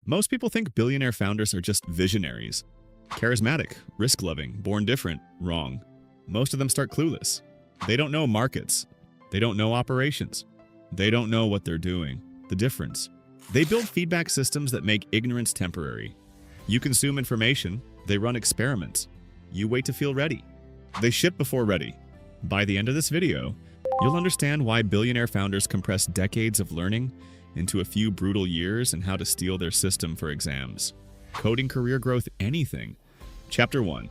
Most people think billionaire founders are just visionaries. Charismatic, risk-loving, born different. Wrong. Most of them start clueless. They don't know markets. They don't know operations. They don't know what they're doing. The difference. They build feedback systems that make ignorance temporary. You consume information. They run experiments. You wait to feel ready. They ship before ready. By the end of this video, you'll understand why billionaire founders compress decades of learning into a few brutal years and how to steal their system for exams. Coding, career growth, anything. Chapter 1.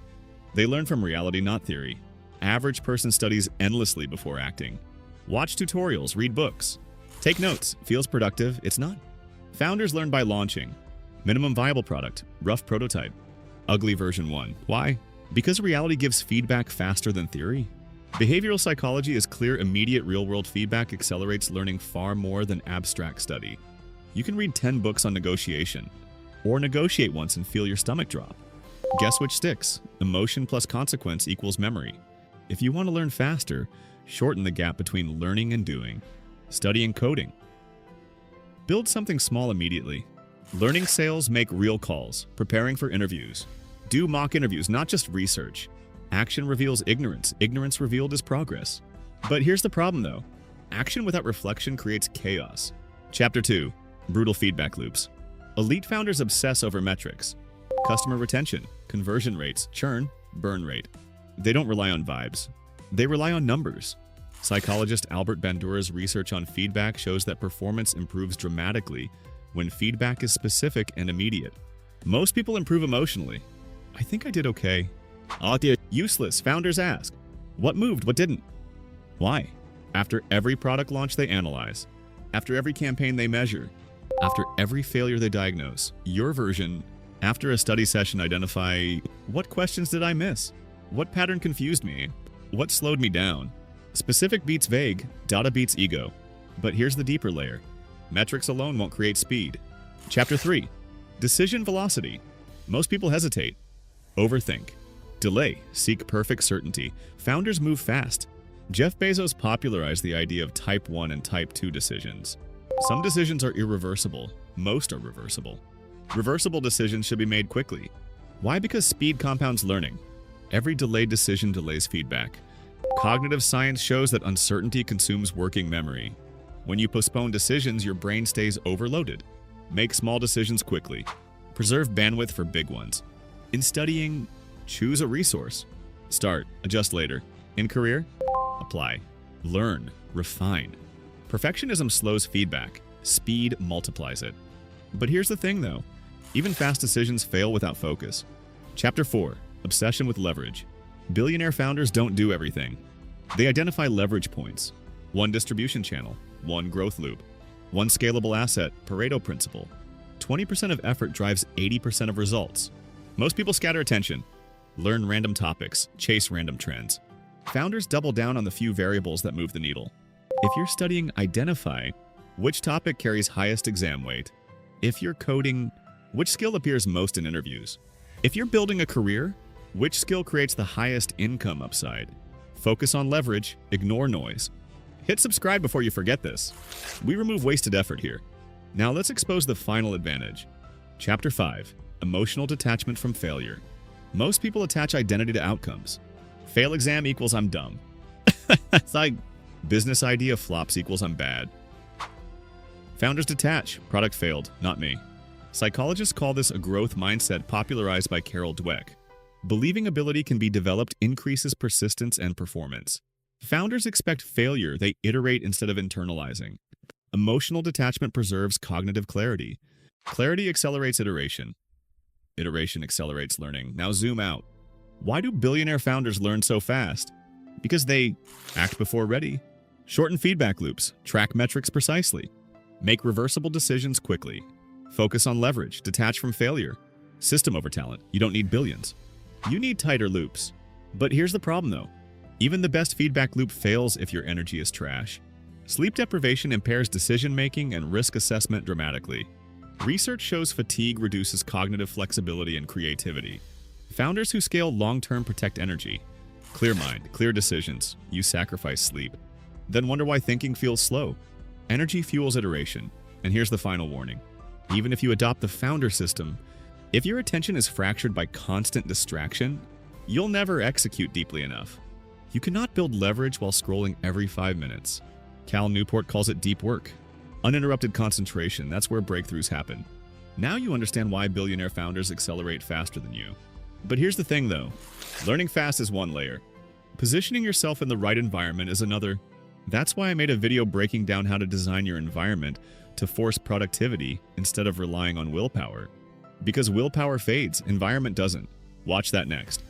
They learn from reality, not theory. Average person studies endlessly before acting. Watch tutorials, read books. Take notes. Feels productive, it's not. Founders learn by launching. Minimum viable product, rough prototype. Ugly version 1. Why? Because reality gives feedback faster than theory. Behavioral psychology is clear, immediate real-world feedback accelerates learning far more than abstract study. You can read 10 books on negotiation, or negotiate once and feel your stomach drop. Guess which sticks? Emotion plus consequence equals memory. If you want to learn faster, shorten the gap between learning and doing. Studying coding. Build something small immediately. Learning sales, make real calls. Preparing for interviews. Do mock interviews, not just research. Action reveals ignorance. Ignorance revealed is progress. But here's the problem though. Action without reflection creates chaos. Chapter 2. Brutal feedback loops. Elite founders obsess over metrics. Customer retention, conversion rates, churn, burn rate. They don't rely on vibes. They rely on numbers. Psychologist Albert Bandura's research on feedback shows that performance improves dramatically when feedback is specific and immediate. Most people improve emotionally. I think I did okay. Useless. Founders ask, what moved, what didn't? Why? After every product launch they analyze. After every campaign they measure. After every failure they diagnose. Your version, after a study session, identify what questions did I miss? What pattern confused me? What slowed me down? Specific beats vague, data beats ego. But here's the deeper layer. Metrics alone won't create speed. Chapter 3. Decision velocity. Most people hesitate. Overthink. Delay. Seek perfect certainty. Founders move fast. Jeff Bezos popularized the idea of Type 1 and Type 2 decisions. Some decisions are irreversible. Most are reversible. Reversible decisions should be made quickly. Why? Because speed compounds learning. Every delayed decision delays feedback. Cognitive science shows that uncertainty consumes working memory. When you postpone decisions, your brain stays overloaded. Make small decisions quickly. Preserve bandwidth for big ones. In studying, choose a resource. Start, adjust later. In career, apply. Learn, refine. Perfectionism slows feedback. Speed multiplies it. But here's the thing though. Even fast decisions fail without focus. Chapter 4. Obsession with leverage. Billionaire founders don't do everything. They identify leverage points. One distribution channel. One growth loop. One scalable asset. Pareto principle. 20% of effort drives 80% of results. Most people scatter attention. Learn random topics. Chase random trends. Founders double down on the few variables that move the needle. If you're studying, identify which topic carries highest exam weight. If you're coding, which skill appears most in interviews. If you're building a career, which skill creates the highest income upside. Focus on leverage, ignore noise. Hit subscribe before you forget this. We remove wasted effort here. Now let's expose the final advantage. Chapter 5. Emotional detachment from failure. Most people attach identity to outcomes. Fail exam equals I'm dumb. It's like business idea flops equals I'm bad. Founders detach. Product failed, not me. Psychologists call this a growth mindset popularized by Carol Dweck. Believing ability can be developed increases persistence and performance. Founders expect failure, they iterate instead of internalizing. Emotional detachment preserves cognitive clarity. Clarity accelerates iteration. Iteration accelerates learning. Now zoom out. Why do billionaire founders learn so fast? Because they act before ready, shorten feedback loops, track metrics precisely, make reversible decisions quickly, focus on leverage, detach from failure, system over talent. You don't need billions. You need tighter loops. But here's the problem though. Even the best feedback loop fails if your energy is trash. Sleep deprivation impairs decision-making and risk assessment dramatically. Research shows fatigue reduces cognitive flexibility and creativity. Founders who scale long-term protect energy. Clear mind, clear decisions. You sacrifice sleep. Then wonder why thinking feels slow. Energy fuels iteration. And here's the final warning. Even if you adopt the founder system, if your attention is fractured by constant distraction, you'll never execute deeply enough. You cannot build leverage while scrolling every 5 minutes. Cal Newport calls it deep work. Uninterrupted concentration, that's where breakthroughs happen. Now you understand why billionaire founders accelerate faster than you. But here's the thing though, learning fast is one layer. Positioning yourself in the right environment is another. That's why I made a video breaking down how to design your environment to force productivity instead of relying on willpower. Because willpower fades, environment doesn't. Watch that next.